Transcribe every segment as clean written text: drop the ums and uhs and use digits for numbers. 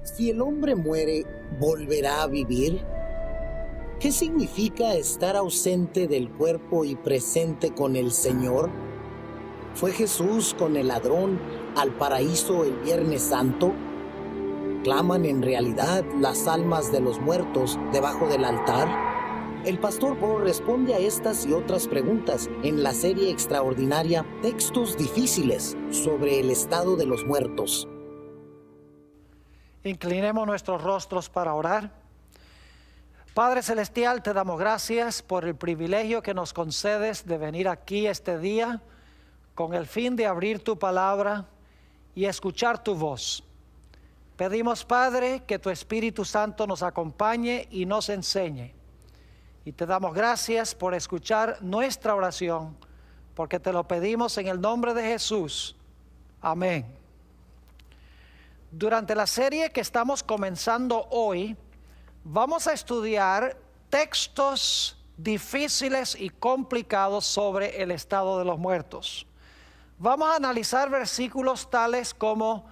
Si el hombre muere, ¿volverá a vivir? ¿Qué significa estar ausente del cuerpo y presente con el Señor? ¿Fue Jesús con el ladrón al paraíso el Viernes Santo? ¿Claman en realidad las almas de los muertos debajo del altar? El pastor Bo responde a estas y otras preguntas en la serie extraordinaria Textos Difíciles sobre el estado de los muertos. Inclinemos nuestros rostros para orar. Padre Celestial, te damos gracias por el privilegio que nos concedes de venir aquí este día con el fin de abrir tu palabra y escuchar tu voz. Pedimos, Padre, que tu Espíritu Santo nos acompañe y nos enseñe. Y te damos gracias por escuchar nuestra oración, porque te lo pedimos en el nombre de Jesús. Amén. Durante la serie que estamos comenzando hoy, vamos a estudiar textos difíciles y complicados sobre el estado de los muertos. Vamos a analizar versículos tales como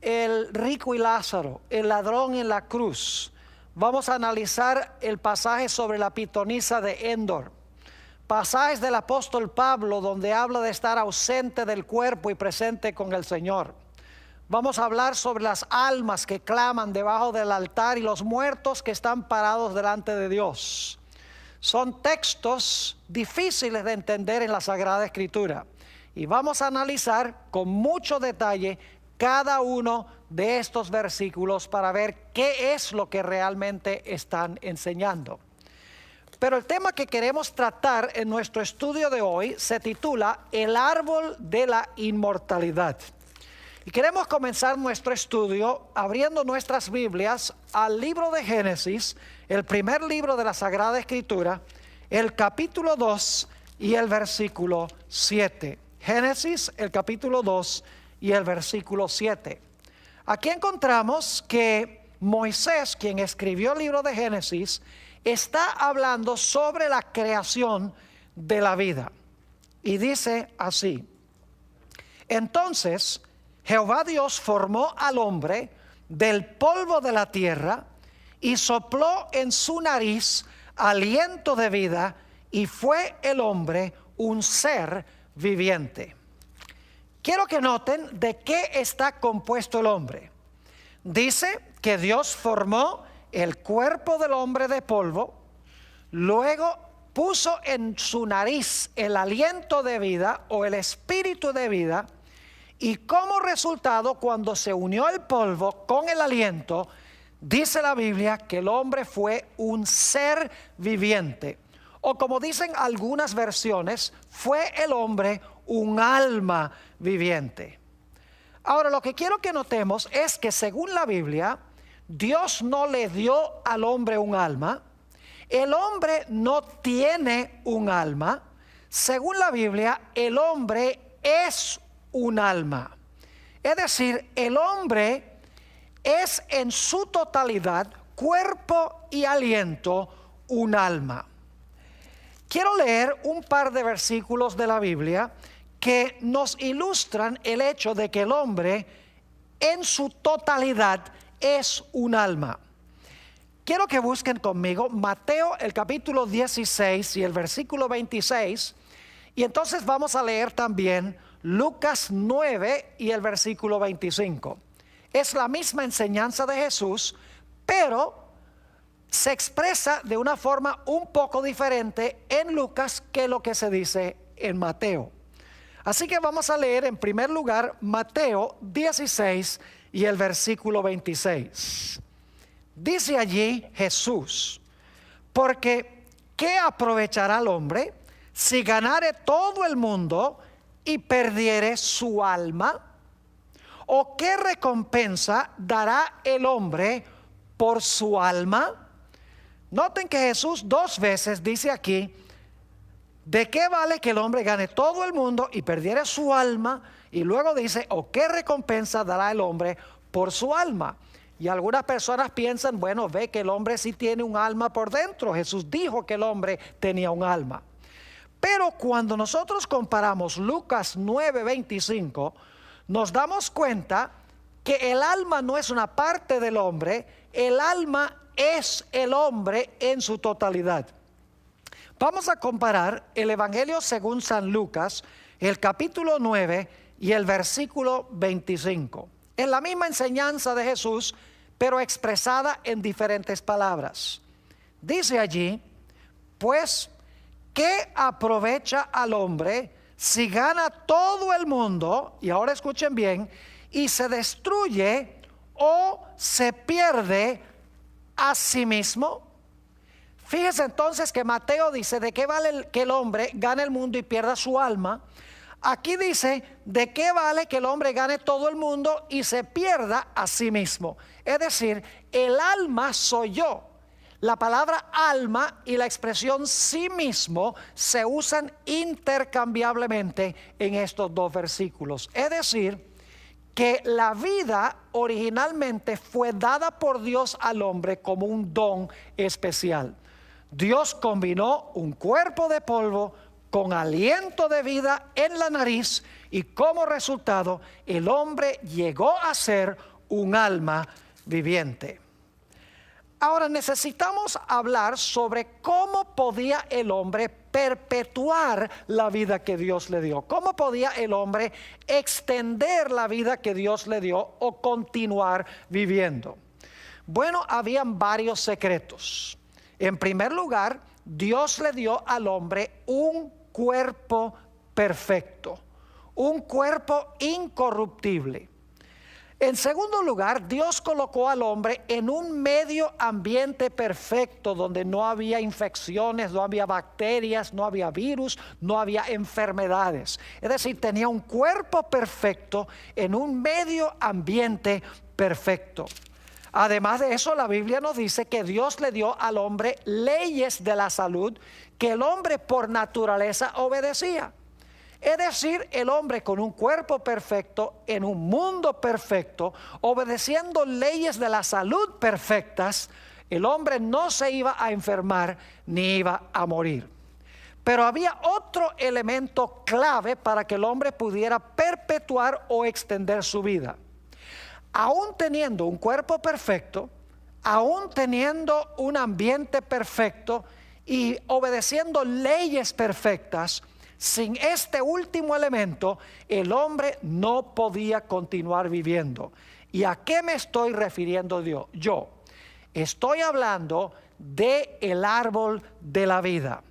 el rico y Lázaro, el ladrón en la cruz. Vamos a analizar el pasaje sobre la pitonisa de Endor, pasajes del apóstol Pablo donde habla de estar ausente del cuerpo y presente con el Señor. Vamos a hablar sobre las almas que claman debajo del altar y los muertos que están parados delante de Dios. Son textos difíciles de entender en la Sagrada Escritura y vamos a analizar con mucho detalle cada uno de estos versículos para ver qué es lo que realmente están enseñando. Pero el tema que queremos tratar en nuestro estudio de hoy se titula El árbol de la inmortalidad. Y queremos comenzar nuestro estudio abriendo nuestras Biblias al libro de Génesis, el primer libro de la Sagrada Escritura, el capítulo 2 y el versículo 7. Génesis, el capítulo 2 y el versículo 7. Aquí encontramos que Moisés, quien escribió el libro de Génesis, está hablando sobre la creación de la vida. Y dice así: Entonces Jehová Dios formó al hombre del polvo de la tierra y sopló en su nariz aliento de vida, y fue el hombre un ser viviente. Quiero que noten de qué está compuesto el hombre. Dice que Dios formó el cuerpo del hombre de polvo, luego puso en su nariz el aliento de vida o el espíritu de vida, y como resultado, cuando se unió el polvo con el aliento, dice la Biblia que el hombre fue un ser viviente. O como dicen algunas versiones, fue el hombre un alma viviente. Ahora, lo que quiero que notemos es que según la Biblia, Dios no le dio al hombre un alma. El hombre no tiene un alma. Según la Biblia, el hombre es un alma. Es decir, el hombre es en su totalidad, cuerpo y aliento, un alma. Quiero leer un par de versículos de la Biblia que nos ilustran el hecho de que el hombre en su totalidad es un alma. Quiero que busquen conmigo Mateo el capítulo 16 y el versículo 26, y entonces vamos a leer también Lucas 9 y el versículo 25. Es la misma enseñanza de Jesús, pero se expresa de una forma un poco diferente en Lucas que lo que se dice en Mateo. Así que vamos a leer en primer lugar Mateo 16 y el versículo 26. Dice allí Jesús: porque ¿qué aprovechará el hombre si ganare todo el mundo y perdiere su alma? ¿O qué recompensa dará el hombre por su alma? Noten que Jesús dos veces dice aquí: ¿de qué vale que el hombre gane todo el mundo y perdiere su alma? Y luego dice: ¿o qué recompensa dará el hombre por su alma? Y algunas personas piensan, bueno, ve que el hombre sí tiene un alma por dentro. Jesús dijo que el hombre tenía un alma. Pero cuando nosotros comparamos Lucas 9:25, nos damos cuenta que el alma no es una parte del hombre, el alma es el hombre en su totalidad. Vamos a comparar el Evangelio según San Lucas, el capítulo 9 y el versículo 25. Es la misma enseñanza de Jesús, pero expresada en diferentes palabras. Dice allí, pues, ¿qué aprovecha al hombre si gana todo el mundo? Y ahora escuchen bien, y se destruye o se pierde a sí mismo. Fíjense entonces que Mateo dice, ¿de qué vale que el hombre gane el mundo y pierda su alma? Aquí dice, ¿de qué vale que el hombre gane todo el mundo y se pierda a sí mismo? Es decir, el alma soy yo. La palabra alma y la expresión sí mismo se usan intercambiablemente en estos dos versículos. Es decir, que la vida originalmente fue dada por Dios al hombre como un don especial. Dios combinó un cuerpo de polvo con aliento de vida en la nariz y como resultado el hombre llegó a ser un alma viviente. Ahora necesitamos hablar sobre cómo podía el hombre perpetuar la vida que Dios le dio. ¿Cómo podía el hombre extender la vida que Dios le dio o continuar viviendo? Bueno, habían varios secretos. En primer lugar, Dios le dio al hombre un cuerpo perfecto, un cuerpo incorruptible. En segundo lugar, Dios colocó al hombre en un medio ambiente perfecto donde no había infecciones, no había bacterias, no había virus, no había enfermedades. Es decir, tenía un cuerpo perfecto en un medio ambiente perfecto. Además de eso, la Biblia nos dice que Dios le dio al hombre leyes de la salud que el hombre por naturaleza obedecía. Es decir, el hombre con un cuerpo perfecto, en un mundo perfecto, obedeciendo leyes de la salud perfectas, el hombre no se iba a enfermar ni iba a morir. Pero había otro elemento clave para que el hombre pudiera perpetuar o extender su vida. Aún teniendo un cuerpo perfecto, aún teniendo un ambiente perfecto y obedeciendo leyes perfectas, sin este último elemento, el hombre no podía continuar viviendo. ¿Y a qué me estoy refiriendo yo? Estoy hablando del árbol de la vida.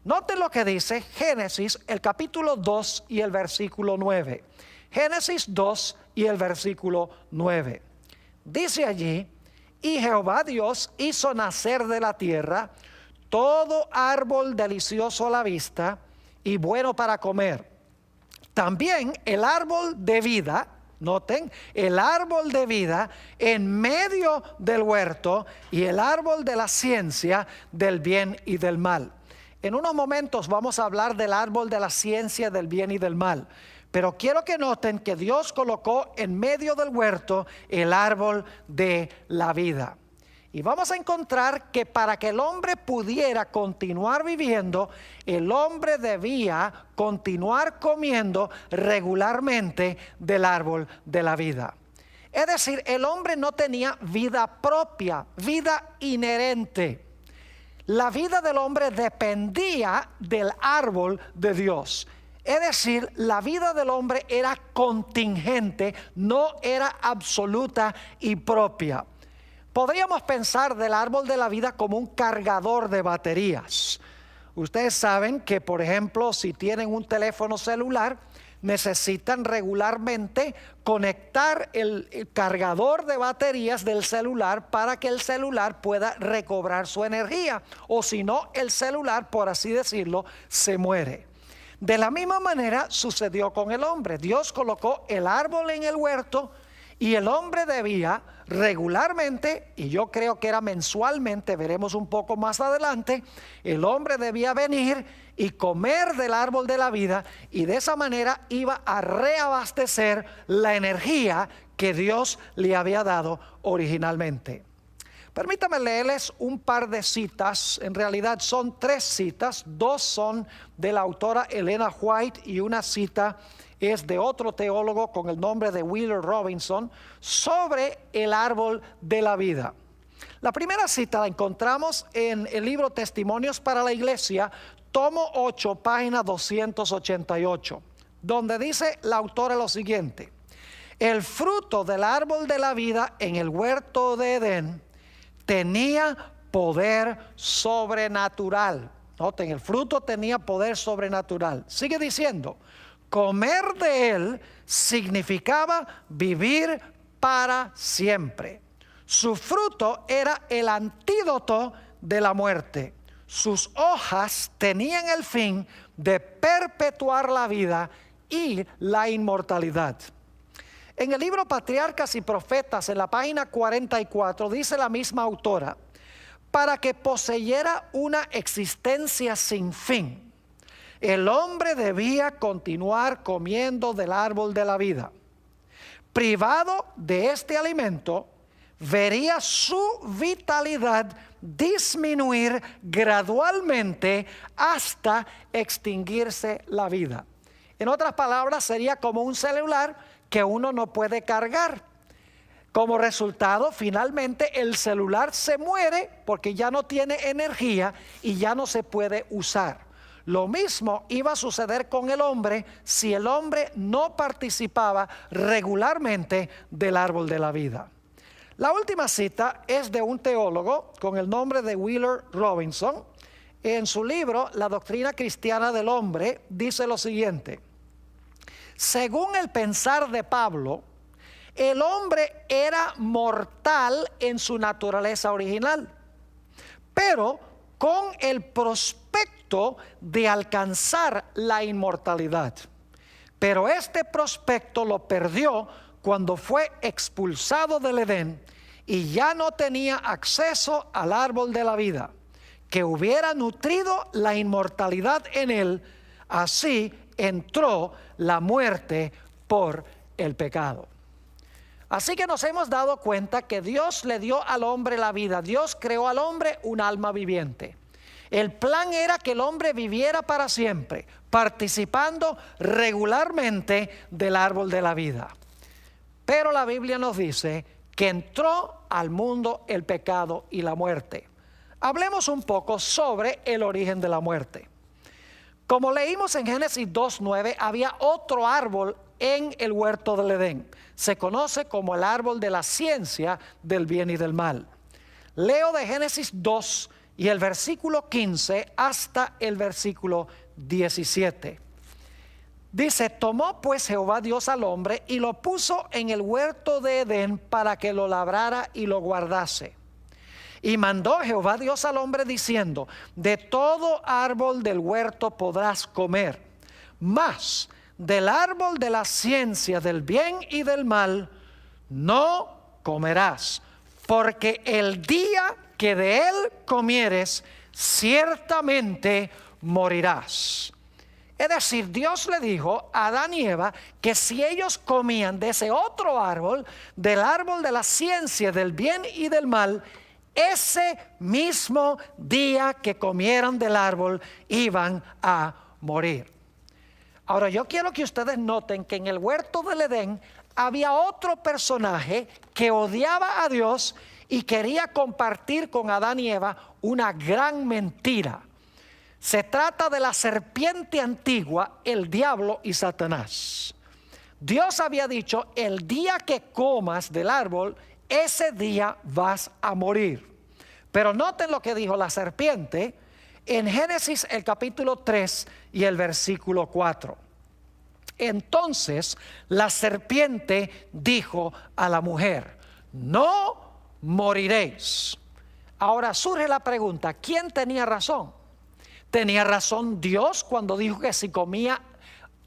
Noten lo que dice Génesis, el capítulo 2 y el versículo 9. Génesis 2 y el versículo 9. Dice allí, y Jehová Dios hizo nacer de la tierra todo árbol delicioso a la vista y bueno para comer. También el árbol de vida, noten, el árbol de vida en medio del huerto y el árbol de la ciencia del bien y del mal. En unos momentos vamos a hablar del árbol de la ciencia del bien y del mal. Pero quiero que noten que Dios colocó en medio del huerto el árbol de la vida. Y vamos a encontrar que para que el hombre pudiera continuar viviendo, el hombre debía continuar comiendo regularmente del árbol de la vida. Es decir, el hombre no tenía vida propia, vida inherente. La vida del hombre dependía del árbol de Dios. Es decir, la vida del hombre era contingente, no era absoluta y propia. Podríamos pensar del árbol de la vida como un cargador de baterías. Ustedes saben que, por ejemplo, si tienen un teléfono celular, necesitan regularmente conectar el cargador de baterías del celular para que el celular pueda recobrar su energía. O si no, el celular, por así decirlo, se muere. De la misma manera sucedió con el hombre. Dios colocó el árbol en el huerto y el hombre debía regularmente, y yo creo que era mensualmente, veremos un poco más adelante, el hombre debía venir y comer del árbol de la vida y de esa manera iba a reabastecer la energía que Dios le había dado originalmente. Permítame leerles un par de citas, en realidad son 3 citas, 2 son de la autora Elena White y una cita es de otro teólogo con el nombre de Wheeler Robinson sobre el árbol de la vida. La primera cita la encontramos en el libro Testimonios para la Iglesia, tomo 8, página 288, donde dice la autora lo siguiente: el fruto del árbol de la vida en el huerto de Edén tenía poder sobrenatural. Noten, el fruto tenía poder sobrenatural. Sigue diciendo, comer de él significaba vivir para siempre. Su fruto era el antídoto de la muerte. Sus hojas tenían el fin de perpetuar la vida y la inmortalidad. En el libro Patriarcas y Profetas, en la página 44, dice la misma autora: para que poseyera una existencia sin fin, el hombre debía continuar comiendo del árbol de la vida. Privado de este alimento, vería su vitalidad disminuir gradualmente hasta extinguirse la vida. En otras palabras, sería como un celular que uno no puede cargar. Como resultado, finalmente el celular se muere porque ya no tiene energía y ya no se puede usar. Lo mismo iba a suceder con el hombre si el hombre no participaba regularmente del árbol de la vida. La última cita es de un teólogo con el nombre de Wheeler Robinson. En su libro La doctrina cristiana del hombre dice lo siguiente: según el pensar de Pablo, el hombre era mortal en su naturaleza original, pero con el prospecto de alcanzar la inmortalidad. Pero este prospecto lo perdió cuando fue expulsado del Edén y ya no tenía acceso al árbol de la vida, que hubiera nutrido la inmortalidad en él. Así entró la muerte por el pecado. Así que nos hemos dado cuenta que Dios le dio al hombre la vida. Dios creó al hombre un alma viviente. El plan era que el hombre viviera para siempre, participando regularmente del árbol de la vida. Pero la Biblia nos dice que entró al mundo el pecado y la muerte. Hablemos un poco sobre el origen de la muerte. Como leímos en Génesis 2:9, había otro árbol en el huerto del Edén. Se conoce como el árbol de la ciencia del bien y del mal. Leo de Génesis 2 y el versículo 15 hasta el versículo 17. Dice: tomó pues Jehová Dios al hombre y lo puso en el huerto de Edén para que lo labrara y lo guardase. Y mandó Jehová Dios al hombre diciendo: de todo árbol del huerto podrás comer, mas del árbol de la ciencia del bien y del mal no comerás, porque el día que de él comieres, ciertamente morirás. Es decir, Dios le dijo a Adán y Eva que si ellos comían de ese otro árbol, del árbol de la ciencia del bien y del mal, ese mismo día que comieran del árbol iban a morir. Ahora yo quiero que ustedes noten que en el huerto del Edén había otro personaje que odiaba a Dios y quería compartir con Adán y Eva una gran mentira. Se trata de la serpiente antigua, el diablo y Satanás. Dios había dicho: el día que comas del árbol, ese día vas a morir. Pero noten lo que dijo la serpiente en Génesis el capítulo 3 y el versículo 4. Entonces la serpiente dijo a la mujer: no moriréis. Ahora surge la pregunta: ¿quién tenía razón? ¿Tenía razón Dios cuando dijo que si comía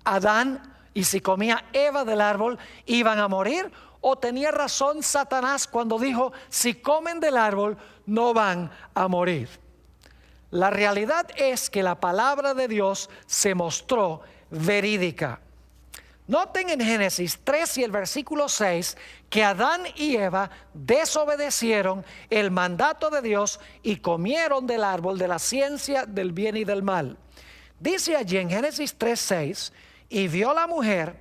Adán y si comía Eva del árbol iban a morir? ¿O tenía razón Satanás cuando dijo: si comen del árbol no van a morir? La realidad es que la palabra de Dios se mostró verídica. Noten en Génesis 3 y el versículo 6 que Adán y Eva desobedecieron el mandato de Dios y comieron del árbol de la ciencia del bien y del mal. Dice allí en Génesis 3:6: y vio la mujer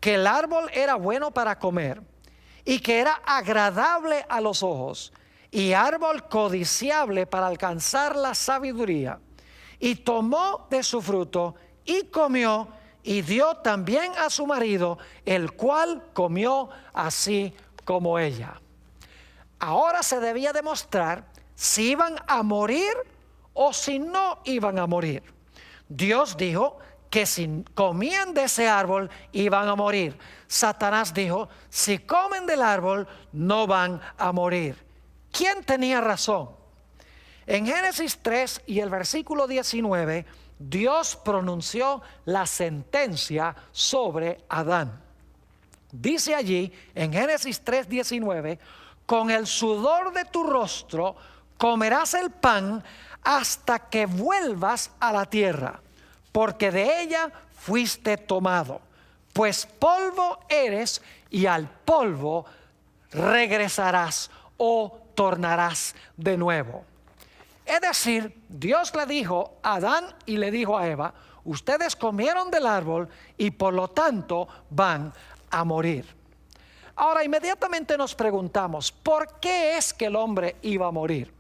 que el árbol era bueno para comer y que era agradable a los ojos y árbol codiciable para alcanzar la sabiduría, y tomó de su fruto y comió y dio también a su marido, el cual comió así como ella. Ahora se debía demostrar si iban a morir o si no iban a morir. Dios dijo que si comían de ese árbol iban a morir. Satanás dijo, si comen del árbol no van a morir. ¿Quién tenía razón? En Génesis 3 y el versículo 19, Dios pronunció la sentencia sobre Adán. Dice allí en Génesis 3:19, con el sudor de tu rostro comerás el pan hasta que vuelvas a la tierra, porque de ella fuiste tomado, pues polvo eres y al polvo regresarás o tornarás de nuevo. Es decir, Dios le dijo a Adán y le dijo a Eva, ustedes comieron del árbol y por lo tanto van a morir. Ahora inmediatamente nos preguntamos, ¿por qué es que el hombre iba a morir?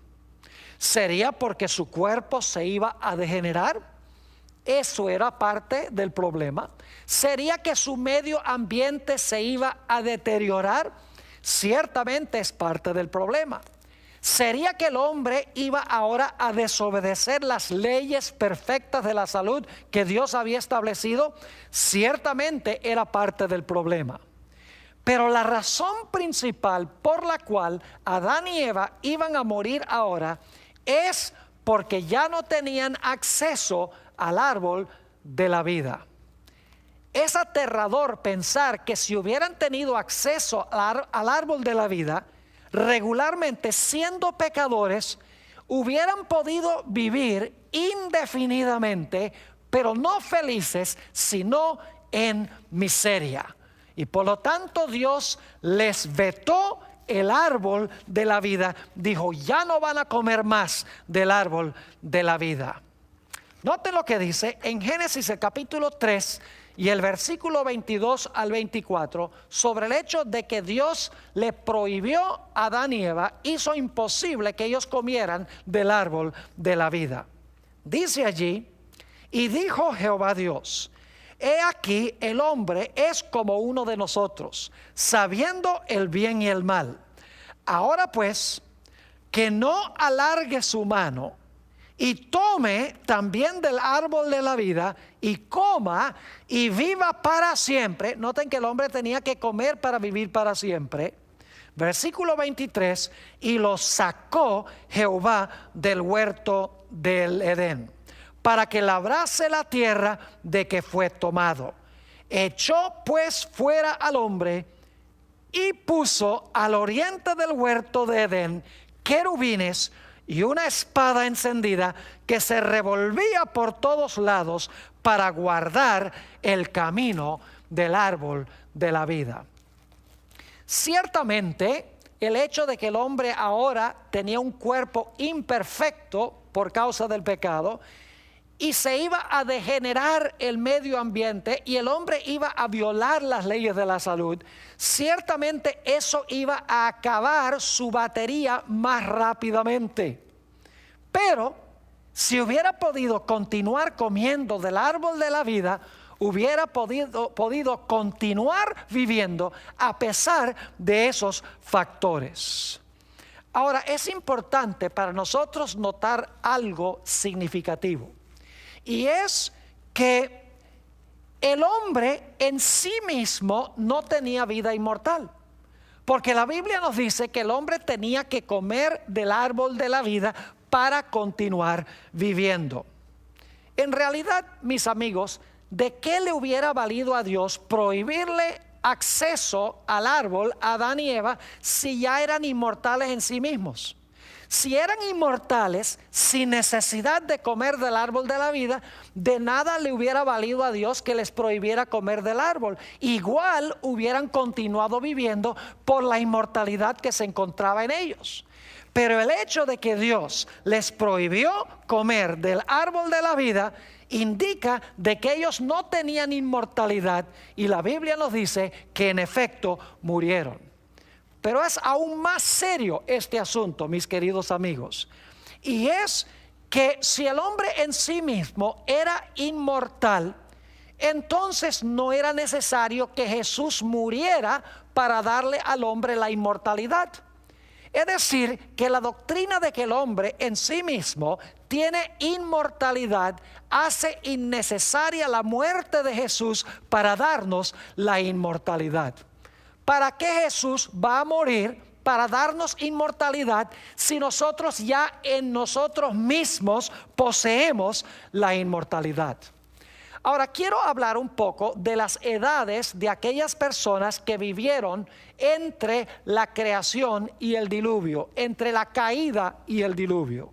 ¿Sería porque su cuerpo se iba a degenerar? Eso era parte del problema. ¿Sería que su medio ambiente se iba a deteriorar? Ciertamente es parte del problema. ¿Sería que el hombre iba ahora a desobedecer las leyes perfectas de la salud que Dios había establecido? Ciertamente era parte del problema. Pero la razón principal por la cual Adán y Eva iban a morir ahora es porque ya no tenían acceso al árbol de la vida. Es aterrador pensar que si hubieran tenido acceso al árbol de la vida, regularmente siendo pecadores, hubieran podido vivir indefinidamente, pero no felices, sino en miseria. Y por lo tanto Dios les vetó el árbol de la vida. Dijo, ya no van a comer más del árbol de la vida. Noten lo que dice en Génesis el capítulo 3 y el versículo 22 al 24 sobre el hecho de que Dios le prohibió a Adán y Eva, hizo imposible que ellos comieran del árbol de la vida. Dice allí, y dijo Jehová Dios, he aquí el hombre es como uno de nosotros, sabiendo el bien y el mal. Ahora pues, que no alargue su mano y tome también del árbol de la vida y coma y viva para siempre. Noten que el hombre tenía que comer para vivir para siempre. Versículo 23, y lo sacó Jehová del huerto del Edén, para que labrase la tierra de que fue tomado. Echó pues fuera al hombre y puso al oriente del huerto de Edén querubines y una espada encendida que se revolvía por todos lados para guardar el camino del árbol de la vida. Ciertamente, el hecho de que el hombre ahora tenía un cuerpo imperfecto por causa del pecado y se iba a degenerar el medio ambiente y el hombre iba a violar las leyes de la salud, ciertamente eso iba a acabar su batería más rápidamente. Pero si hubiera podido continuar comiendo del árbol de la vida, hubiera podido continuar viviendo a pesar de esos factores. Ahora, es importante para nosotros notar algo significativo. Y es que el hombre en sí mismo no tenía vida inmortal. Porque la Biblia nos dice que el hombre tenía que comer del árbol de la vida para continuar viviendo. En realidad, mis amigos, ¿de qué le hubiera valido a Dios prohibirle acceso al árbol a Adán y Eva si ya eran inmortales en sí mismos? Si eran inmortales, sin necesidad de comer del árbol de la vida, de nada le hubiera valido a Dios que les prohibiera comer del árbol. Igual hubieran continuado viviendo por la inmortalidad que se encontraba en ellos. Pero el hecho de que Dios les prohibió comer del árbol de la vida indica de que ellos no tenían inmortalidad, y la Biblia nos dice que en efecto murieron. Pero es aún más serio este asunto, mis queridos amigos, y es que si el hombre en sí mismo era inmortal, entonces no era necesario que Jesús muriera para darle al hombre la inmortalidad. Es decir, que la doctrina de que el hombre en sí mismo tiene inmortalidad hace innecesaria la muerte de Jesús para darnos la inmortalidad. ¿Para qué Jesús va a morir para darnos inmortalidad si nosotros ya en nosotros mismos poseemos la inmortalidad? Ahora quiero hablar un poco de las edades de aquellas personas que vivieron entre la creación y el diluvio, entre la caída y el diluvio.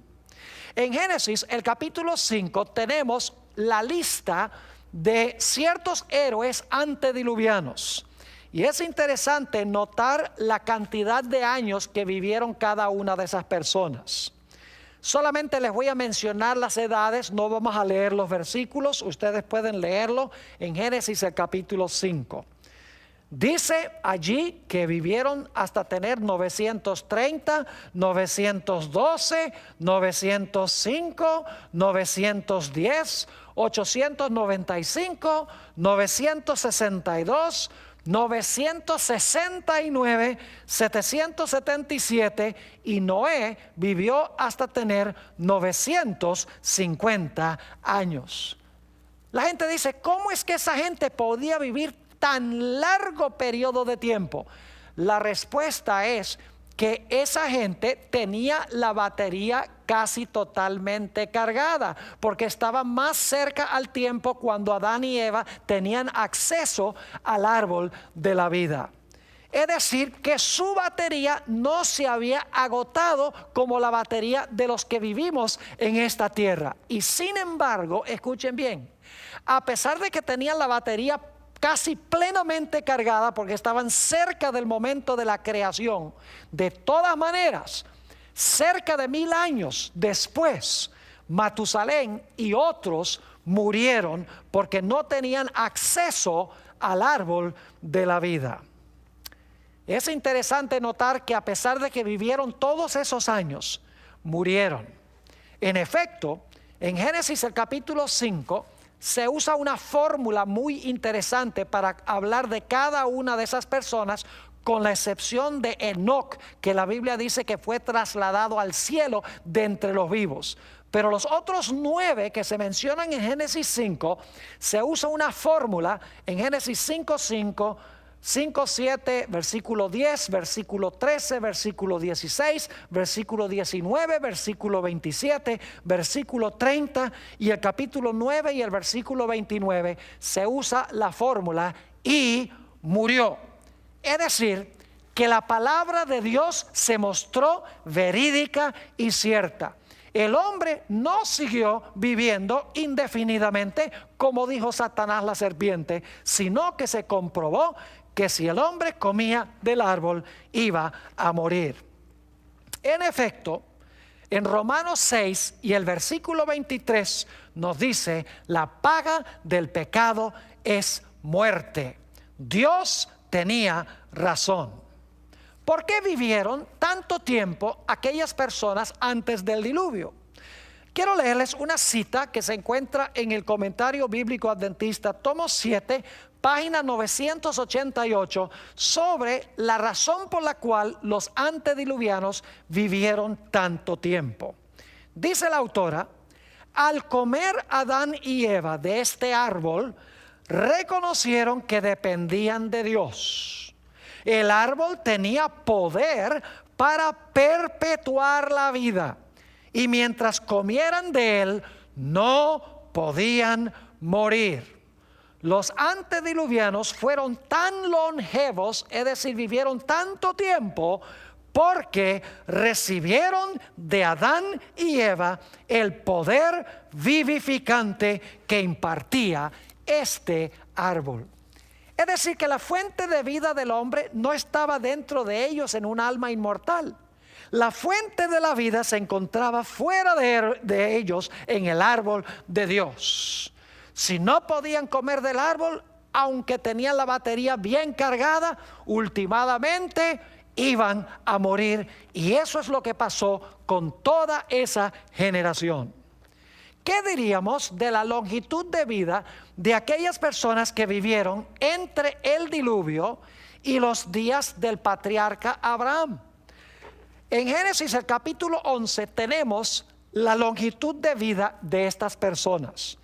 En Génesis, el capítulo 5, tenemos la lista de ciertos héroes antediluvianos. Y es interesante notar la cantidad de años que vivieron cada una de esas personas. Solamente les voy a mencionar las edades, no vamos a leer los versículos, ustedes pueden leerlo en Génesis el capítulo 5. Dice allí que vivieron hasta tener 930, 912, 905, 910, 895, 962, 969, 777, y Noé vivió hasta tener 950 años. La gente dice, ¿cómo es que esa gente podía vivir tan largo periodo de tiempo? La respuesta es que esa gente tenía la batería casi totalmente cargada, porque estaba más cerca al tiempo cuando Adán y Eva tenían acceso al árbol de la vida. Es decir, que su batería no se había agotado como la batería de los que vivimos en esta tierra. Y sin embargo, escuchen bien, a pesar de que tenían la batería casi plenamente cargada porque estaban cerca del momento de la creación, de todas maneras, cerca de 1000 años después, Matusalén y otros murieron porque no tenían acceso al árbol de la vida. Es interesante notar que a pesar de que vivieron todos esos años, murieron. En efecto, en Génesis el capítulo 5, se usa una fórmula muy interesante para hablar de cada una de esas personas, con la excepción de Enoc, que la Biblia dice que fue trasladado al cielo de entre los vivos. Pero los otros 9 que se mencionan en Génesis 5, se usa una fórmula en Génesis 5:5, 5:7, versículo 10, versículo 13, versículo 16, versículo 19, versículo 27, versículo 30, y el capítulo 9 y el versículo 29 se usa la fórmula y murió. Es decir, que la palabra de Dios se mostró verídica y cierta. El hombre no siguió viviendo indefinidamente, como dijo Satanás la serpiente, sino que se comprobó que si el hombre comía del árbol iba a morir. En efecto, en Romanos 6 y el versículo 23 nos dice: la paga del pecado es muerte. Dios tenía razón. ¿Por qué vivieron tanto tiempo aquellas personas antes del diluvio? Quiero leerles una cita que se encuentra en el Comentario Bíblico Adventista, tomo 7, página 988, sobre la razón por la cual los antediluvianos vivieron tanto tiempo. Dice la autora: al comer Adán y Eva de este árbol, reconocieron que dependían de Dios. El árbol tenía poder para perpetuar la vida, y mientras comieran de él, no podían morir. Los antediluvianos fueron tan longevos, es decir, vivieron tanto tiempo porque recibieron de Adán y Eva el poder vivificante que impartía este árbol. Es decir, que la fuente de vida del hombre no estaba dentro de ellos en un alma inmortal. La fuente de la vida se encontraba fuera de ellos en el árbol de Dios. Si no podían comer del árbol, aunque tenían la batería bien cargada, últimamente iban a morir. Y eso es lo que pasó con toda esa generación. ¿Qué diríamos de la longitud de vida de aquellas personas que vivieron entre el diluvio y los días del patriarca Abraham? En Génesis el capítulo 11 tenemos la longitud de vida de estas personas.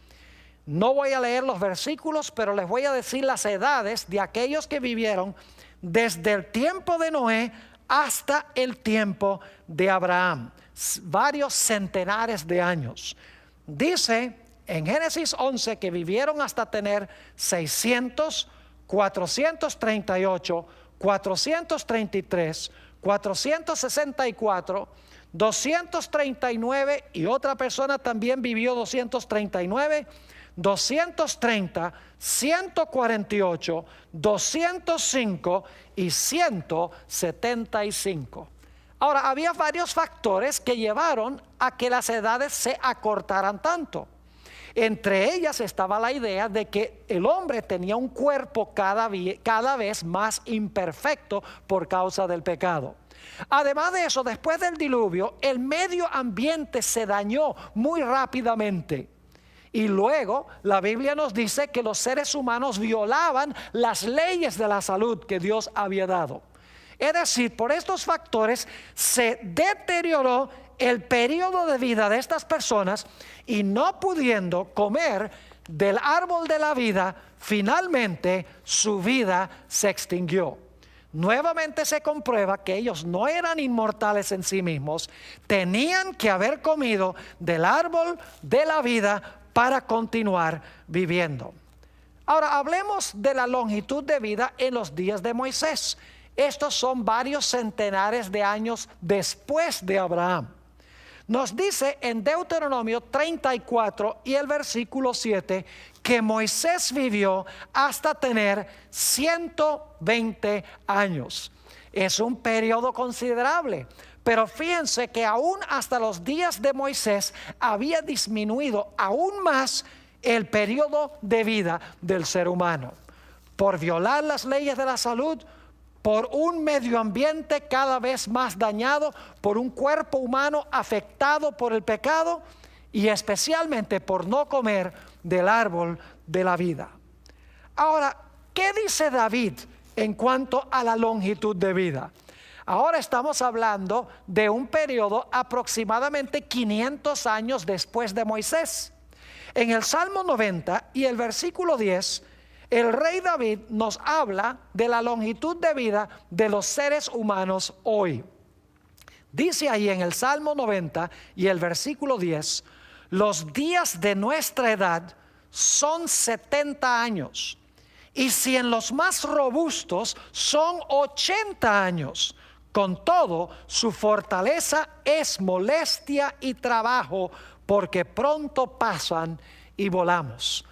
No voy a leer los versículos, pero les voy a decir las edades de aquellos que vivieron desde el tiempo de Noé hasta el tiempo de Abraham. Varios centenares de años. Dice en Génesis 11 que vivieron hasta tener 600, 438, 433, 464, 239 y otra persona también vivió 239, 230, 148, 205 y 175. Ahora, había varios factores que llevaron a que las edades se acortaran tanto. Entre ellas estaba la idea de que el hombre tenía un cuerpo cada vez más imperfecto por causa del pecado. Además de eso, después del diluvio, el medio ambiente se dañó muy rápidamente. Y luego la Biblia nos dice que los seres humanos violaban las leyes de la salud que Dios había dado. Es decir, por estos factores se deterioró el periodo de vida de estas personas y no pudiendo comer del árbol de la vida, finalmente su vida se extinguió. Nuevamente se comprueba que ellos no eran inmortales en sí mismos, tenían que haber comido del árbol de la vida para continuar viviendo. Ahora hablemos de la longitud de vida en los días de Moisés. Estos son varios centenares de años después de Abraham. Nos dice en Deuteronomio 34 y el versículo 7 que Moisés vivió hasta tener 120 años. Es un periodo considerable, pero fíjense que aún hasta los días de Moisés había disminuido aún más el periodo de vida del ser humano. Por violar las leyes de la salud, por un medio ambiente cada vez más dañado, por un cuerpo humano afectado por el pecado y especialmente por no comer del árbol de la vida. Ahora, ¿qué dice David en cuanto a la longitud de vida? Ahora estamos hablando de un periodo aproximadamente 500 años después de Moisés. En el Salmo 90 y el versículo 10, el rey David nos habla de la longitud de vida de los seres humanos hoy. Dice ahí en el Salmo 90 y el versículo 10, los días de nuestra edad son 70 años, y si en los más robustos son 80 años, con todo su fortaleza es molestia y trabajo, porque pronto pasan y volamos.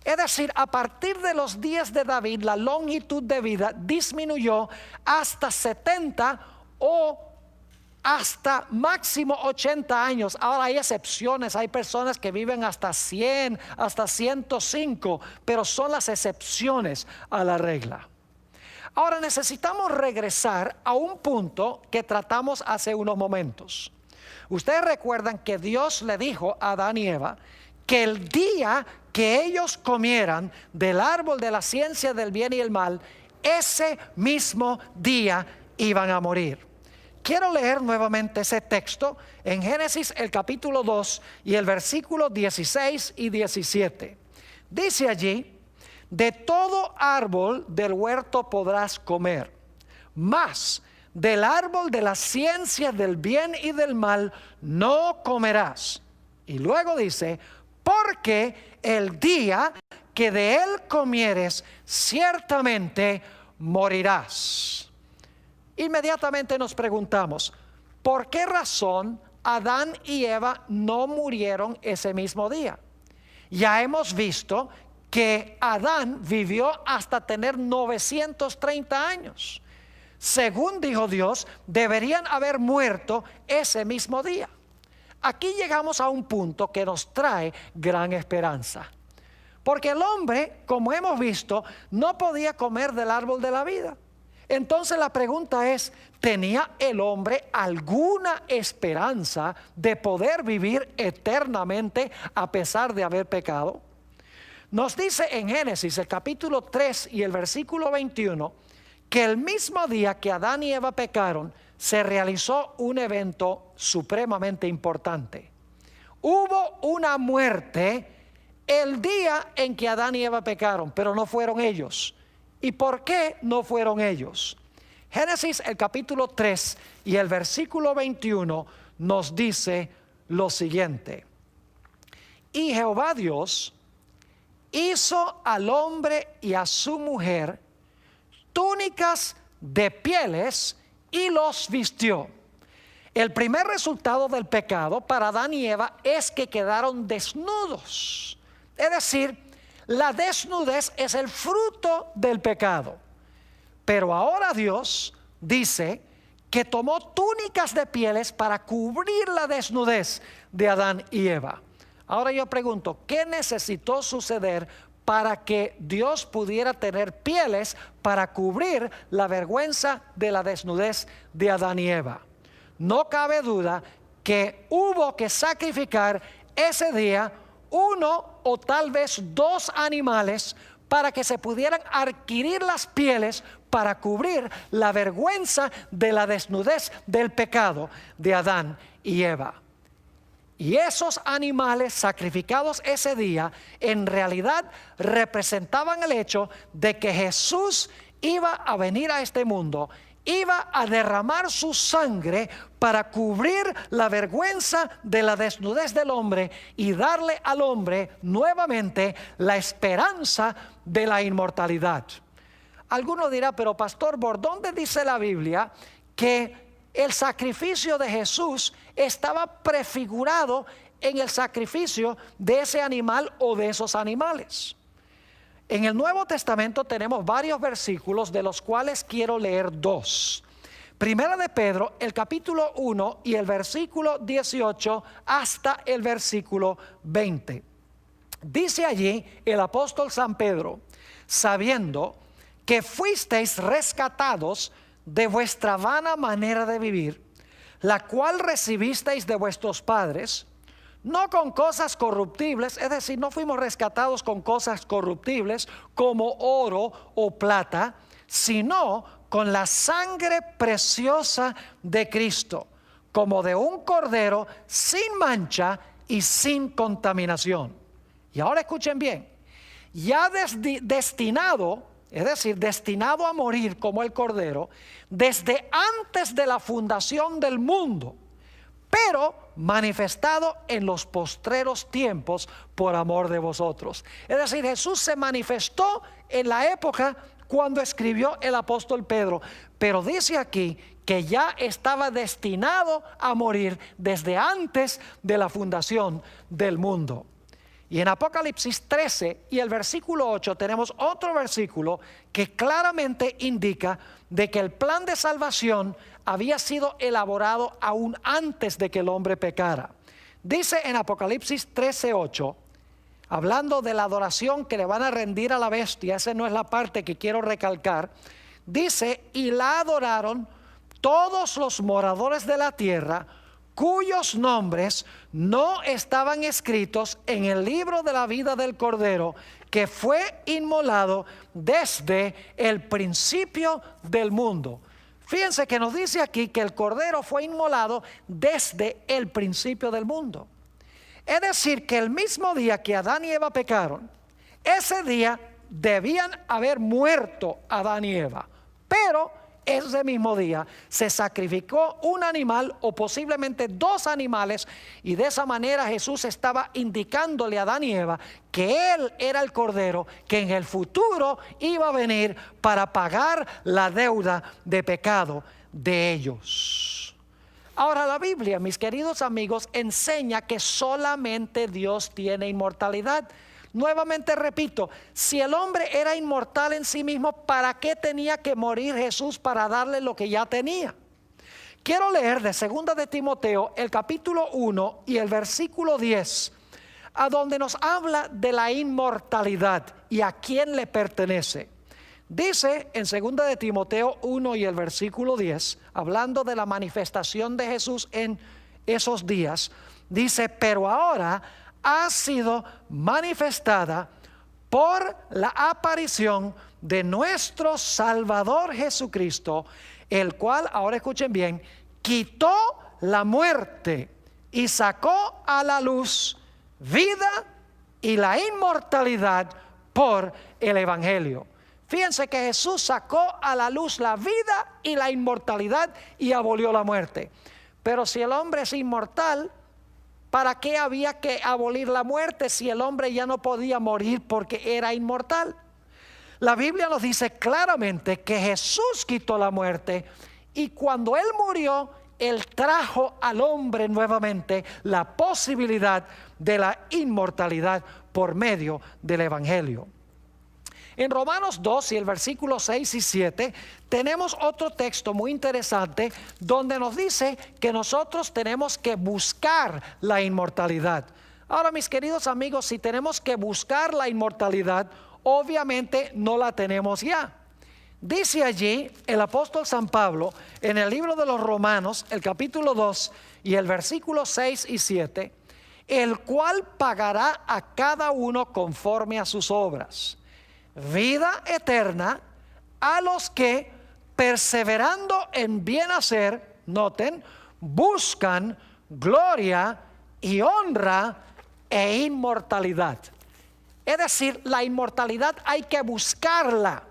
Es decir, a partir de los días de David, la longitud de vida disminuyó hasta 70 o hasta máximo 80 años. Ahora hay excepciones, hay personas que viven hasta 100, hasta 105, pero son las excepciones a la regla. Ahora necesitamos regresar a un punto que tratamos hace unos momentos. Ustedes recuerdan que Dios le dijo a Adán y Eva que el día que ellos comieran del árbol de la ciencia del bien y el mal, ese mismo día iban a morir. Quiero leer nuevamente ese texto en Génesis el capítulo 2 y el versículo 16 y 17. Dice allí: de todo árbol del huerto podrás comer, mas del árbol de la ciencia del bien y del mal no comerás. Y luego dice: porque el día que de él comieres, ciertamente morirás. inmediatamente nos preguntamos, ¿por qué razón Adán y Eva no murieron ese mismo día? Ya hemos visto que Adán vivió hasta tener 930 años. Según dijo Dios, deberían haber muerto ese mismo día. Aquí llegamos a un punto que nos trae gran esperanza. Porque el hombre, como hemos visto, no podía comer del árbol de la vida. Entonces la pregunta es, ¿tenía el hombre alguna esperanza de poder vivir eternamente a pesar de haber pecado? Nos dice en Génesis el capítulo 3 y el versículo 21 que el mismo día que Adán y Eva pecaron se realizó un evento supremamente importante. Hubo una muerte el día en que Adán y Eva pecaron, pero no fueron ellos. ¿Y por qué no fueron ellos? Génesis el capítulo 3 y el versículo 21 nos dice lo siguiente. Y Jehová Dios hizo al hombre y a su mujer túnicas de pieles y los vistió. El primer resultado del pecado para Adán y Eva es que quedaron desnudos. Es decir, la desnudez es el fruto del pecado. Pero ahora Dios dice que tomó túnicas de pieles para cubrir la desnudez de Adán y Eva. Ahora yo pregunto, ¿qué necesitó suceder para que Dios pudiera tener pieles para cubrir la vergüenza de la desnudez de Adán y Eva? No cabe duda que hubo que sacrificar ese día uno o tal vez dos animales para que se pudieran adquirir las pieles para cubrir la vergüenza de la desnudez del pecado de Adán y Eva. Y esos animales sacrificados ese día en realidad representaban el hecho de que Jesús iba a venir a este mundo, iba a derramar su sangre para cubrir la vergüenza de la desnudez del hombre y darle al hombre nuevamente la esperanza de la inmortalidad. Alguno dirá, pero pastor, ¿por dónde dice la Biblia que el sacrificio de Jesús estaba prefigurado en el sacrificio de ese animal o de esos animales? En el Nuevo Testamento tenemos varios versículos de los cuales quiero leer dos. Primera de Pedro, el capítulo 1 y el versículo 18 hasta el versículo 20. Dice allí el apóstol San Pedro, sabiendo que fuisteis rescatados de vuestra vana manera de vivir, la cual recibisteis de vuestros padres, no con cosas corruptibles, es decir, no fuimos rescatados con cosas corruptibles como oro o plata, sino con la sangre preciosa de Cristo, como de un cordero sin mancha y sin contaminación. Y ahora escuchen bien, ya destinado, es decir, destinado a morir como el cordero, desde antes de la fundación del mundo, pero manifestado en los postreros tiempos por amor de vosotros. Es decir, Jesús se manifestó en la época cuando escribió el apóstol Pedro, pero dice aquí que ya estaba destinado a morir desde antes de la fundación del mundo. Y en Apocalipsis 13 y el versículo 8 tenemos otro versículo que claramente indica de que el plan de salvación había sido elaborado aún antes de que el hombre pecara. Dice en Apocalipsis 13:8, hablando de la adoración que le van a rendir a la bestia, esa no es la parte que quiero recalcar, dice, y la adoraron todos los moradores de la tierra, cuyos nombres no estaban escritos en el libro de la vida del Cordero, que fue inmolado desde el principio del mundo. Fíjense que nos dice aquí que el Cordero fue inmolado desde el principio del mundo. Es decir, que el mismo día que Adán y Eva pecaron, ese día debían haber muerto Adán y Eva, pero ese mismo día se sacrificó un animal o posiblemente dos animales, y de esa manera Jesús estaba indicándole a Adán y Eva que Él era el Cordero que en el futuro iba a venir para pagar la deuda de pecado de ellos. Ahora, la Biblia, mis queridos amigos, enseña que solamente Dios tiene inmortalidad. Nuevamente repito, si el hombre era inmortal en sí mismo, ¿para qué tenía que morir Jesús para darle lo que ya tenía? Quiero leer de 2 de Timoteo el capítulo 1 y el versículo 10, a donde nos habla de la inmortalidad y a quién le pertenece. Dice en 2 de Timoteo 1 y el versículo 10, hablando de la manifestación de Jesús en esos días, dice: pero ahora ha sido manifestada por la aparición de nuestro Salvador Jesucristo, el cual, ahora escuchen bien, quitó la muerte y sacó a la luz vida y la inmortalidad por el Evangelio. Fíjense que Jesús sacó a la luz la vida y la inmortalidad y abolió la muerte. Pero si el hombre es inmortal, ¿para qué había que abolir la muerte si el hombre ya no podía morir porque era inmortal? La Biblia nos dice claramente que Jesús quitó la muerte y cuando Él murió, Él trajo al hombre nuevamente la posibilidad de la inmortalidad por medio del Evangelio. En Romanos 2 y el versículo 6 y 7 tenemos otro texto muy interesante donde nos dice que nosotros tenemos que buscar la inmortalidad. Ahora, mis queridos amigos, si tenemos que buscar la inmortalidad, obviamente no la tenemos ya. Dice allí el apóstol San Pablo en el libro de los Romanos, el capítulo 2 y el versículo 6 y 7, el cual pagará a cada uno conforme a sus obras. Vida eterna a los que, perseverando en bien hacer, noten, buscan gloria y honra e inmortalidad. Es decir, la inmortalidad hay que buscarla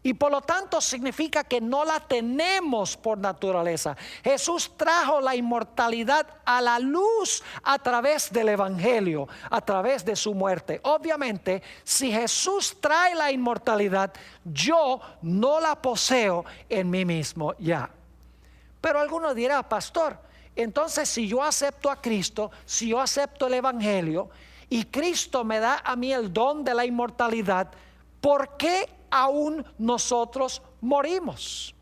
y por lo tanto significa que no la tenemos por naturaleza. Jesús trajo la inmortalidad a la luz a través del Evangelio, a través de su muerte. Obviamente, si Jesús trae la inmortalidad, yo no la poseo en mí mismo ya. Pero alguno dirá: pastor, entonces si yo acepto a Cristo, si yo acepto el Evangelio y Cristo me da a mí el don de la inmortalidad, ¿por qué aún nosotros morimos?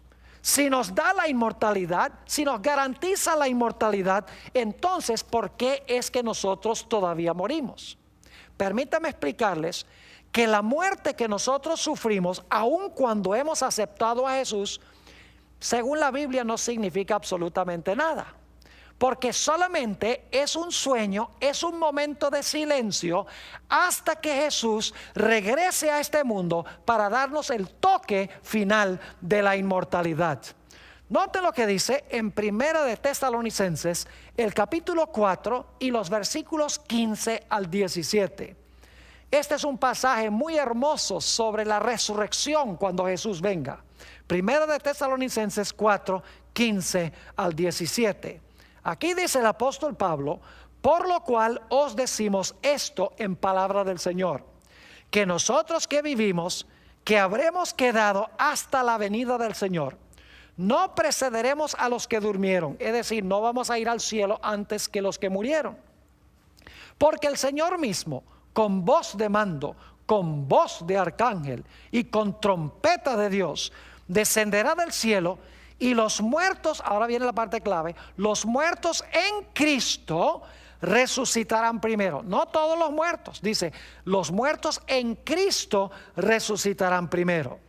Si nos da la inmortalidad, si nos garantiza la inmortalidad, entonces ¿por qué es que nosotros todavía morimos? Permítanme explicarles que la muerte que nosotros sufrimos, aun cuando hemos aceptado a Jesús, según la Biblia no significa absolutamente nada. Porque solamente es un sueño, es un momento de silencio hasta que Jesús regrese a este mundo para darnos el toque final de la inmortalidad. Noten lo que dice en 1 de Tesalonicenses, el capítulo 4 y los versículos 15 al 17. Este es un pasaje muy hermoso sobre la resurrección cuando Jesús venga. 1 de Tesalonicenses 4, 15 al 17. Aquí dice el apóstol Pablo: por lo cual os decimos esto en palabra del Señor, que nosotros que vivimos, que habremos quedado hasta la venida del Señor, no precederemos a los que durmieron, es decir, no vamos a ir al cielo antes que los que murieron. Porque el Señor mismo, con voz de mando, con voz de arcángel y con trompeta de Dios, descenderá del cielo. Y los muertos, ahora viene la parte clave, los muertos en Cristo resucitarán primero. No todos los muertos, dice, los muertos en Cristo resucitarán primero.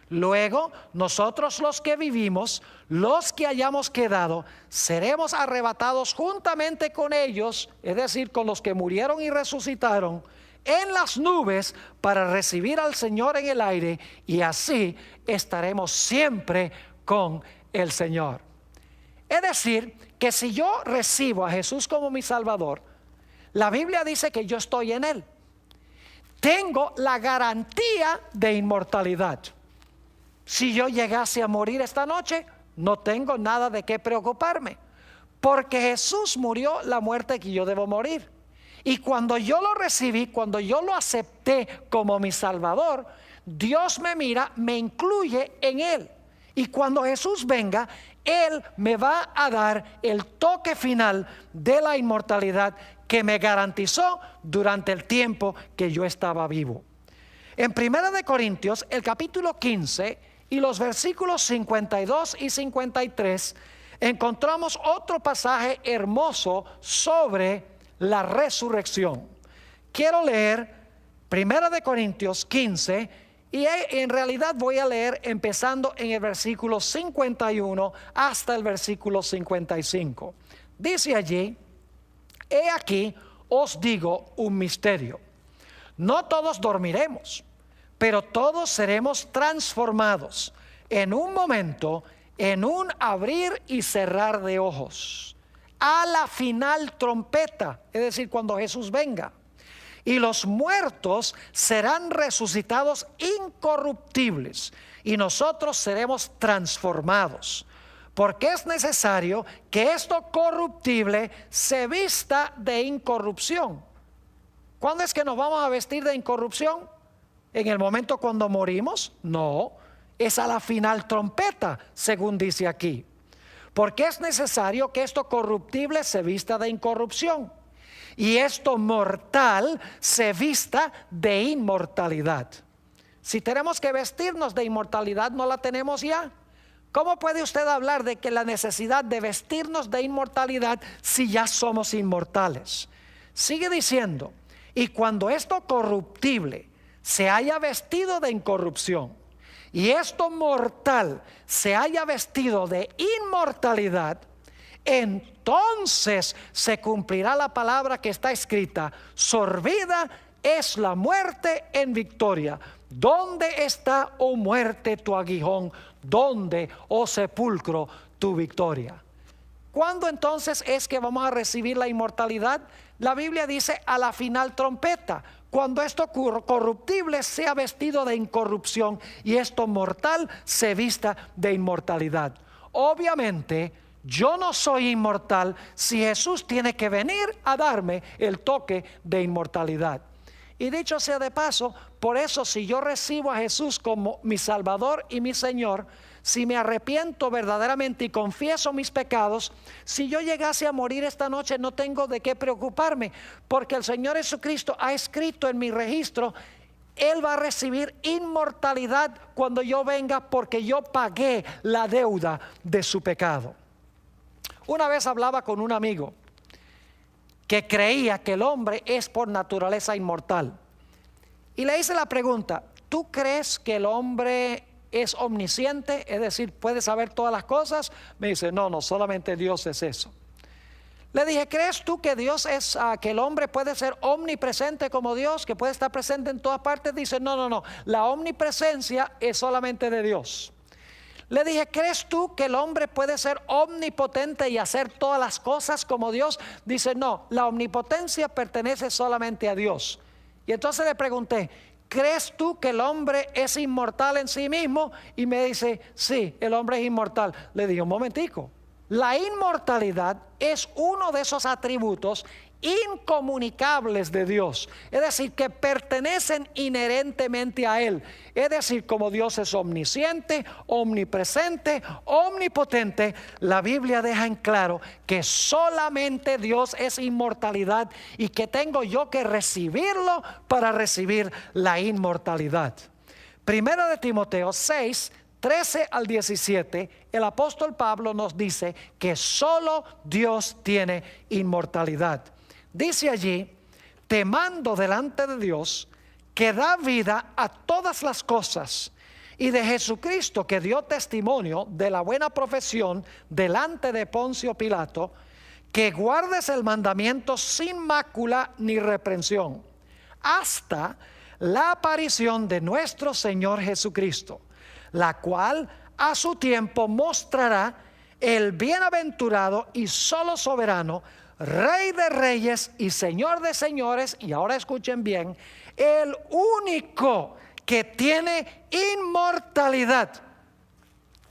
Luego, nosotros los que vivimos, los que hayamos quedado, seremos arrebatados juntamente con ellos, es decir, con los que murieron y resucitaron, en las nubes para recibir al Señor en el aire, y así estaremos siempre con el Señor. Es decir, que si yo recibo a Jesús como mi Salvador, la Biblia dice que yo estoy en Él. Tengo la garantía de inmortalidad. Si yo llegase a morir esta noche, no tengo nada de qué preocuparme, porque Jesús murió la muerte que yo debo morir. Y cuando yo lo recibí, cuando yo lo acepté como mi Salvador, Dios me mira, me incluye en Él. Y cuando Jesús venga, Él me va a dar el toque final de la inmortalidad que me garantizó durante el tiempo que yo estaba vivo. En 1 de Corintios, el capítulo 15 y los versículos 52 y 53, encontramos otro pasaje hermoso sobre la resurrección. Quiero leer 1 de Corintios 15 y en realidad voy a leer empezando en el versículo 51 hasta el versículo 55. Dice allí: he aquí os digo un misterio. No todos dormiremos, pero todos seremos transformados en un momento, en un abrir y cerrar de ojos, a la final trompeta, es decir, cuando Jesús venga. Y los muertos serán resucitados incorruptibles, y nosotros seremos transformados. Porque es necesario que esto corruptible se vista de incorrupción. ¿Cuándo es que nos vamos a vestir de incorrupción? ¿En el momento cuando morimos? No, es a la final trompeta, según dice aquí. Porque es necesario que esto corruptible se vista de incorrupción, y esto mortal se vista de inmortalidad. Si tenemos que vestirnos de inmortalidad, ¿no la tenemos ya? ¿Cómo puede usted hablar de que la necesidad de vestirnos de inmortalidad si ya somos inmortales? Sigue diciendo: y cuando esto corruptible se haya vestido de incorrupción, y esto mortal se haya vestido de inmortalidad, entonces se cumplirá la palabra que está escrita: sorbida es la muerte en victoria. ¿Dónde está, oh muerte, tu aguijón? ¿Dónde, oh sepulcro, tu victoria? ¿Cuándo entonces es que vamos a recibir la inmortalidad? La Biblia dice: a la final trompeta, cuando esto corruptible sea vestido de incorrupción y esto mortal se vista de inmortalidad. Obviamente yo no soy inmortal si Jesús tiene que venir a darme el toque de inmortalidad. Y dicho sea de paso, por eso si yo recibo a Jesús como mi Salvador y mi Señor, si me arrepiento verdaderamente y confieso mis pecados, si yo llegase a morir esta noche, no tengo de qué preocuparme, porque el Señor Jesucristo ha escrito en mi registro: Él va a recibir inmortalidad cuando yo venga, porque yo pagué la deuda de su pecado. Una vez hablaba con un amigo que creía que el hombre es por naturaleza inmortal, y le hice la pregunta: ¿tú crees que el hombre es omnisciente? Es decir, ¿puede saber todas las cosas? Me dice: no, solamente Dios es eso. Le dije: ¿crees tú que Dios es, que el hombre puede ser omnipresente como Dios, que puede estar presente en todas partes? Dice: no, la omnipresencia es solamente de Dios. Le dije: ¿crees tú que el hombre puede ser omnipotente y hacer todas las cosas como Dios? Dice: no, la omnipotencia pertenece solamente a Dios. Y entonces le pregunté: ¿crees tú que el hombre es inmortal en sí mismo? Y me dice: sí, el hombre es inmortal. Le dije: un momentico, la inmortalidad es uno de esos atributos incomunicables de Dios, es decir, que pertenecen inherentemente a Él. Es decir, como Dios es omnisciente, omnipresente, omnipotente, la Biblia deja en claro que solamente Dios es inmortalidad, y que tengo yo que recibirlo para recibir la inmortalidad. Primera de Timoteo 6, 13 al 17, el apóstol Pablo nos dice que solo Dios tiene inmortalidad. Dice allí: te mando delante de Dios, que da vida a todas las cosas, y de Jesucristo, que dio testimonio de la buena profesión delante de Poncio Pilato, que guardes el mandamiento sin mácula ni reprensión, hasta la aparición de nuestro Señor Jesucristo, la cual a su tiempo mostrará el bienaventurado y solo soberano, Rey de reyes y Señor de señores. Y ahora escuchen bien: el único que tiene inmortalidad.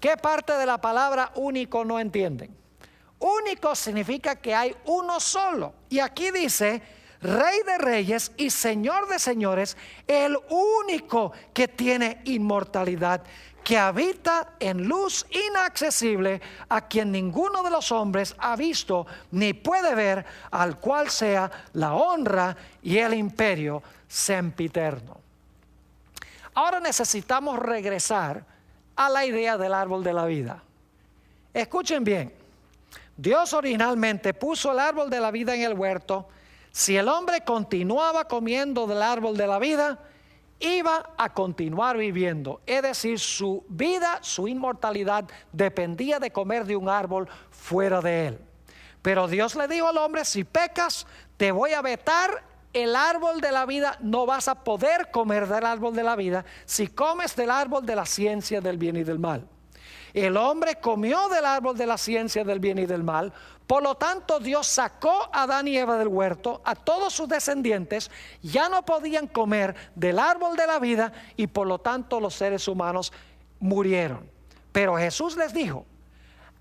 ¿Qué parte de la palabra único no entienden? Único significa que hay uno solo, y aquí dice Rey de reyes y Señor de señores, el único que tiene inmortalidad. que habita en luz inaccesible, a quien ninguno de los hombres ha visto ni puede ver, al cual sea la honra y el imperio sempiterno. Ahora necesitamos regresar a la idea del árbol de la vida. Escuchen bien, Dios originalmente puso el árbol de la vida en el huerto. Si el hombre continuaba comiendo del árbol de la vida, iba a continuar viviendo. Es decir, su vida, su inmortalidad dependía de comer de un árbol fuera de él. Pero Dios le dijo al hombre: si pecas, te voy a vetar el árbol de la vida. No vas a poder comer del árbol de la vida si comes del árbol de la ciencia del bien y del mal. El hombre comió del árbol de la ciencia del bien y del mal. Por lo tanto, Dios sacó a Adán y Eva del huerto. A todos sus descendientes ya no podían comer del árbol de la vida, y por lo tanto los seres humanos murieron. Pero Jesús les dijo: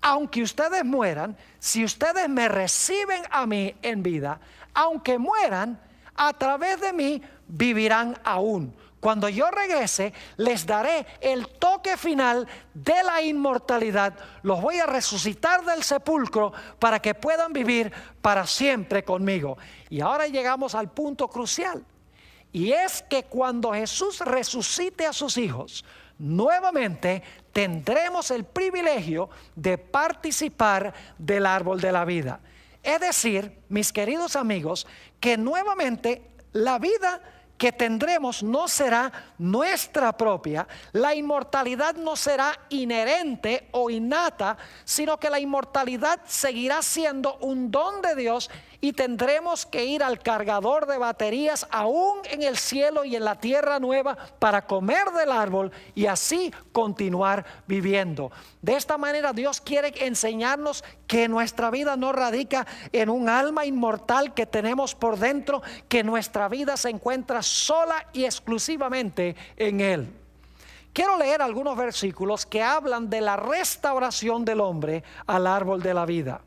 aunque ustedes mueran, si ustedes me reciben a mí en vida, aunque mueran, a través de mí vivirán aún. Cuando yo regrese, les daré el toque final de la inmortalidad. Los voy a resucitar del sepulcro para que puedan vivir para siempre conmigo. Y ahora llegamos al punto crucial. Y es que cuando Jesús resucite a sus hijos, nuevamente tendremos el privilegio de participar del árbol de la vida. Es decir, mis queridos amigos, que nuevamente la vida que tendremos no será nuestra propia. La inmortalidad no será inherente o innata, sino que la inmortalidad seguirá siendo un don de Dios, y tendremos que ir al cargador de baterías aún en el cielo y en la tierra nueva para comer del árbol y así continuar viviendo. De esta manera Dios quiere enseñarnos que nuestra vida no radica en un alma inmortal que tenemos por dentro, que nuestra vida se encuentra sola y exclusivamente en Él. Quiero leer algunos versículos que hablan de la restauración del hombre al árbol de la vida.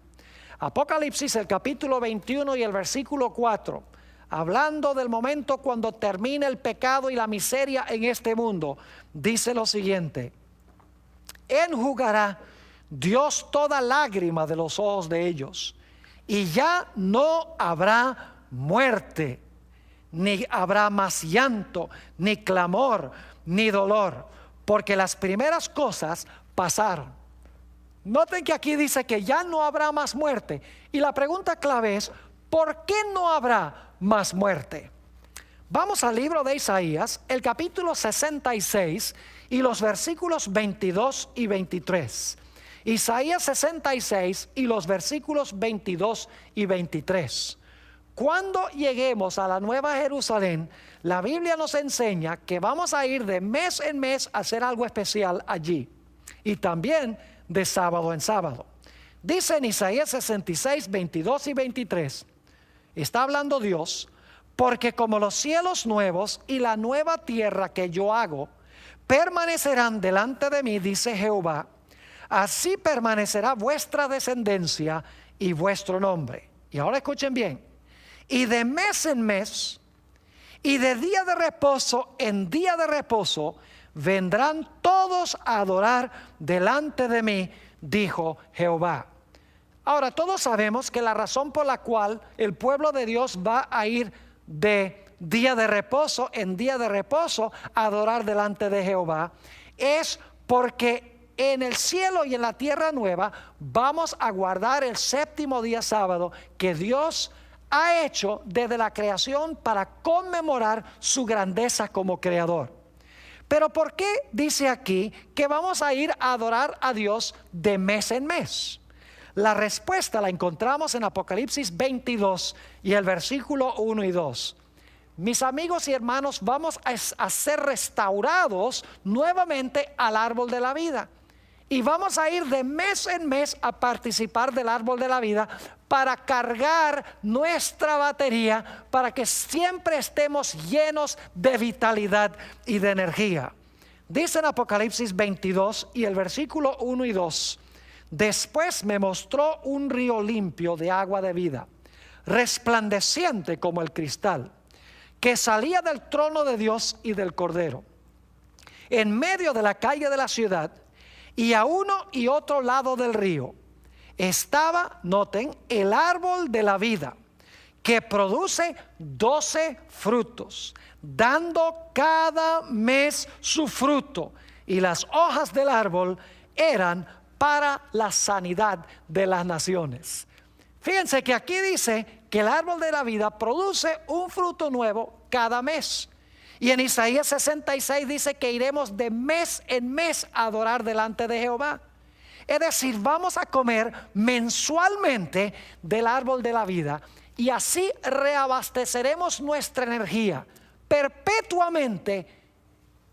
Apocalipsis, el capítulo 21 y el versículo 4, hablando del momento cuando termine el pecado y la miseria en este mundo, dice lo siguiente: enjugará Dios toda lágrima de los ojos de ellos, y ya no habrá muerte, ni habrá más llanto, ni clamor, ni dolor, porque las primeras cosas pasaron. Noten que aquí dice que ya no habrá más muerte. Y la pregunta clave es: ¿por qué no habrá más muerte? Vamos al libro de Isaías, el capítulo 66 y los versículos 22 y 23. Isaías 66 y los versículos 22 y 23. Cuando lleguemos a la Nueva Jerusalén, la Biblia nos enseña que vamos a ir de mes en mes a hacer algo especial allí. Y también de sábado en sábado. Dice en Isaías 66, 22 y 23, está hablando Dios: porque como los cielos nuevos y la nueva tierra que yo hago permanecerán delante de mí, dice Jehová, así permanecerá vuestra descendencia y vuestro nombre. Y ahora escuchen bien: y de mes en mes y de día de reposo en día de reposo vendrán todos a adorar delante de mí, dijo Jehová. Ahora, todos sabemos que la razón por la cual el pueblo de Dios va a ir de día de reposo en día de reposo a adorar delante de Jehová es porque en el cielo y en la tierra nueva vamos a guardar el séptimo día sábado que Dios ha hecho desde la creación para conmemorar su grandeza como creador. Pero ¿por qué dice aquí que vamos a ir a adorar a Dios de mes en mes? La respuesta la encontramos en Apocalipsis 22 y el versículo 1 y 2. Mis amigos y hermanos, vamos a ser restaurados nuevamente al árbol de la vida. Y vamos a ir de mes en mes a participar del árbol de la vida para cargar nuestra batería, para que siempre estemos llenos de vitalidad y de energía. Dice en Apocalipsis 22 y el versículo 1 y 2: después me mostró un río limpio de agua de vida, resplandeciente como el cristal, que salía del trono de Dios y del Cordero. en medio de la calle de la ciudad, y a uno y otro lado del río estaba, noten, el árbol de la vida, que produce 12 frutos, dando cada mes su fruto, y las hojas del árbol eran para la sanidad de las naciones. Fíjense que aquí dice que el árbol de la vida produce un fruto nuevo cada mes. Y en Isaías 66 dice que iremos de mes en mes a adorar delante de Jehová. Es decir, vamos a comer mensualmente del árbol de la vida, y así reabasteceremos nuestra energía perpetuamente,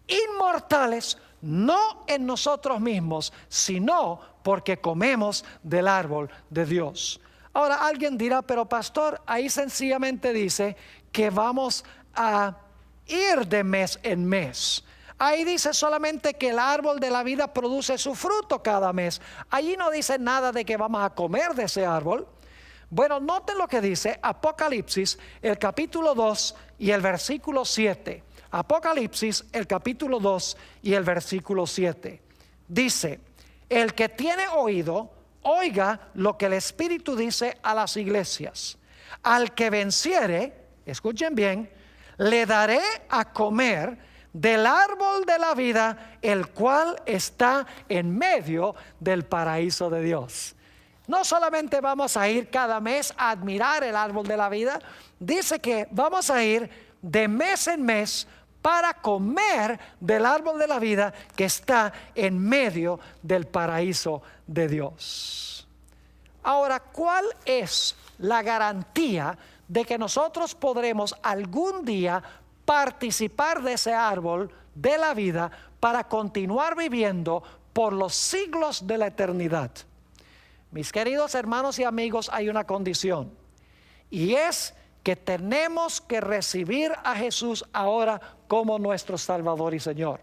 inmortales, no en nosotros mismos, sino porque comemos del árbol de Dios. Ahora alguien dirá, pero pastor, ahí sencillamente dice que vamos a ir de mes en mes. Ahí dice solamente que el árbol de la vida produce su fruto cada mes. Allí no dice nada de que vamos a comer de ese árbol. Bueno, noten lo que dice Apocalipsis, el capítulo 2 y el versículo 7. Apocalipsis, el capítulo 2 y el versículo 7. Dice: el que tiene oído, oiga lo que el Espíritu dice a las iglesias. Al que venciere, escuchen bien, le daré a comer del árbol de la vida, el cual está en medio del paraíso de Dios. No solamente vamos a ir cada mes a admirar el árbol de la vida, dice que vamos a ir de mes en mes para comer del árbol de la vida que está en medio del paraíso de Dios. Ahora, ¿cuál es la garantía de que nosotros podremos algún día participar de ese árbol de la vida para continuar viviendo por los siglos de la eternidad? Mis queridos hermanos y amigos, hay una condición, y es que tenemos que recibir a Jesús ahora como nuestro Salvador y Señor.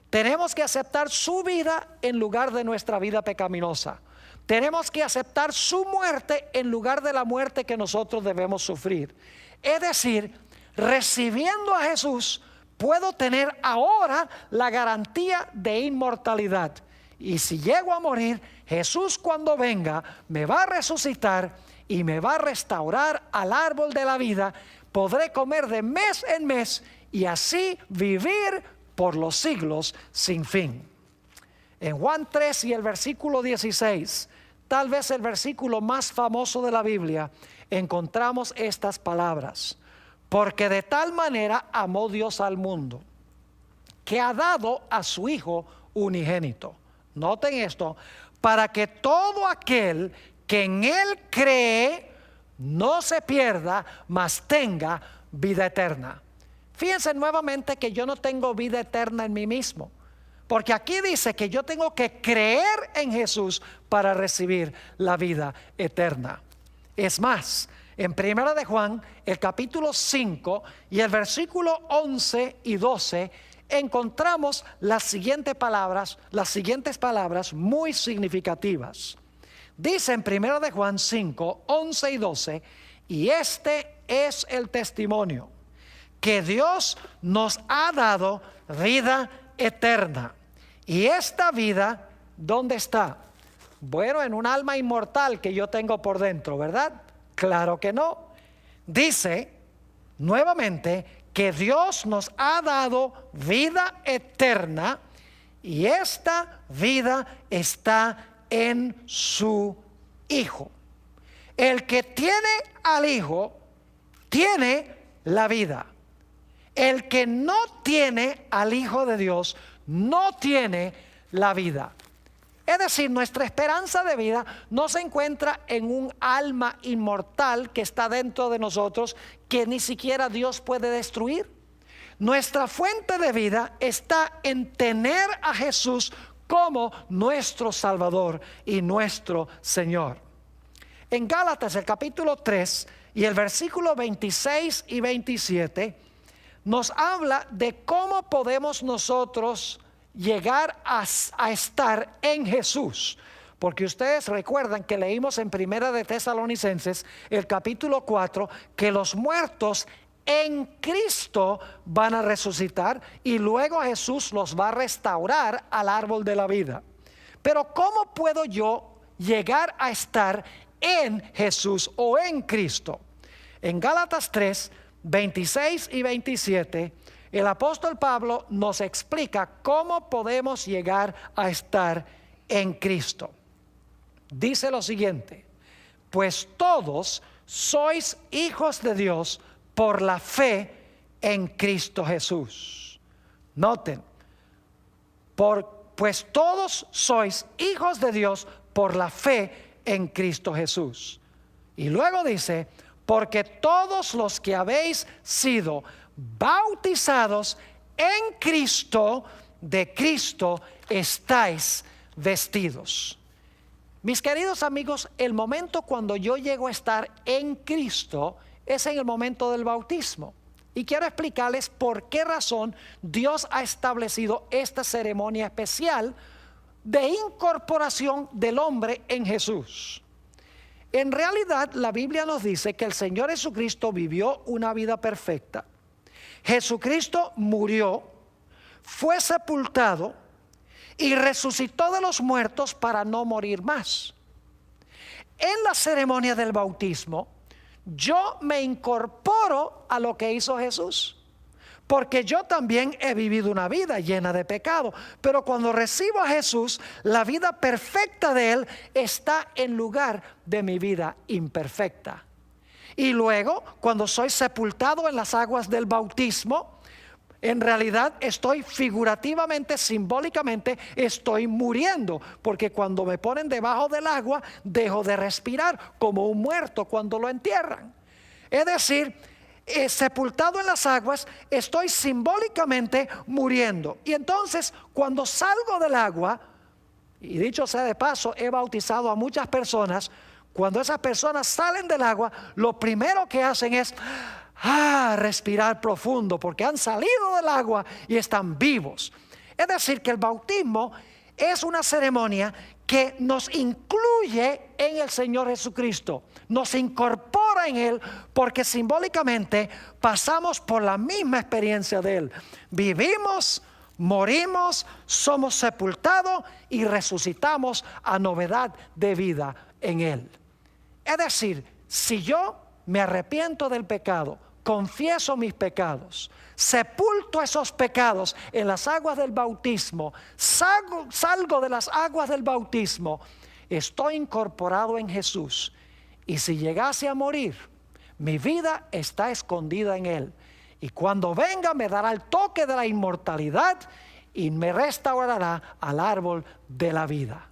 Tenemos que aceptar su vida en lugar de nuestra vida pecaminosa. Tenemos que aceptar su muerte en lugar de la muerte que nosotros debemos sufrir. Es decir, recibiendo a Jesús, puedo tener ahora la garantía de inmortalidad. Y si llego a morir, Jesús cuando venga me va a resucitar y me va a restaurar al árbol de la vida. Podré comer de mes en mes y así vivir por los siglos sin fin. En Juan 3 y el versículo 16, tal vez el versículo más famoso de la Biblia, encontramos estas palabras: porque de tal manera amó Dios al mundo, que ha dado a su Hijo unigénito. Noten esto: para que todo aquel que en Él cree no se pierda, mas tenga vida eterna. Fíjense nuevamente que yo no tengo vida eterna en mí mismo, porque aquí dice que yo tengo que creer en Jesús para recibir la vida eterna. Es más, en 1 de Juan, el capítulo 5 y el versículo 11 y 12, encontramos las siguientes palabras muy significativas. Dice en 1 de Juan 5, 11 y 12: y este es el testimonio, que Dios nos ha dado vida eterna. Y esta vida, ¿dónde está? Bueno, en un alma inmortal que yo tengo por dentro, ¿verdad? Claro que no. Dice nuevamente que Dios nos ha dado vida eterna, y esta vida está en su Hijo. El que tiene al Hijo tiene la vida. El que no tiene al Hijo de Dios no tiene la vida. Es decir, nuestra esperanza de vida no se encuentra en un alma inmortal que está dentro de nosotros, que ni siquiera Dios puede destruir. Nuestra fuente de vida está en tener a Jesús como nuestro Salvador y nuestro Señor. En Gálatas, el capítulo 3 y el versículo 26 y 27, nos habla de cómo podemos nosotros llegar a estar en Jesús. Porque ustedes recuerdan que leímos en 1 de Tesalonicenses, el capítulo 4, que los muertos en Cristo van a resucitar y luego Jesús los va a restaurar al árbol de la vida. Pero ¿cómo puedo yo llegar a estar en Jesús o en Cristo? En Gálatas 3, 26 y 27, el apóstol Pablo nos explica cómo podemos llegar a estar en Cristo. Dice lo siguiente: pues todos sois hijos de Dios por la fe en Cristo Jesús. Noten, pues todos sois hijos de Dios por la fe en Cristo Jesús. Y luego dice, porque todos los que habéis sido bautizados en Cristo, de Cristo estáis vestidos. Mis queridos amigos, el momento cuando yo llego a estar en Cristo es en el momento del bautismo. Y quiero explicarles por qué razón Dios ha establecido esta ceremonia especial de incorporación del hombre en Jesús. En realidad, la Biblia nos dice que el Señor Jesucristo vivió una vida perfecta. Jesucristo murió, fue sepultado y resucitó de los muertos para no morir más. En la ceremonia del bautismo, yo me incorporo a lo que hizo Jesús, porque yo también he vivido una vida llena de pecado, pero cuando recibo a Jesús, la vida perfecta de Él está en lugar de mi vida imperfecta. Y luego, cuando soy sepultado en las aguas del bautismo, en realidad estoy figurativamente, simbólicamente, estoy muriendo, porque cuando me ponen debajo del agua, dejo de respirar como un muerto cuando lo entierran. Es decir, sepultado en las aguas, estoy simbólicamente muriendo. Y entonces, cuando salgo del agua, y dicho sea de paso, he bautizado a muchas personas, cuando esas personas salen del agua, lo primero que hacen es respirar profundo, porque han salido del agua y están vivos. Es decir, que el bautismo es una ceremonia que nos incluye en el Señor Jesucristo, nos incorpora en Él, porque simbólicamente pasamos por la misma experiencia de Él. Vivimos, morimos, somos sepultados y resucitamos a novedad de vida en Él. Es decir, si yo me arrepiento del pecado, confieso mis pecados, sepulto esos pecados en las aguas del bautismo, salgo de las aguas del bautismo, estoy incorporado en Jesús. Y si llegase a morir, mi vida está escondida en Él. Y cuando venga me dará el toque de la inmortalidad y me restaurará al árbol de la vida.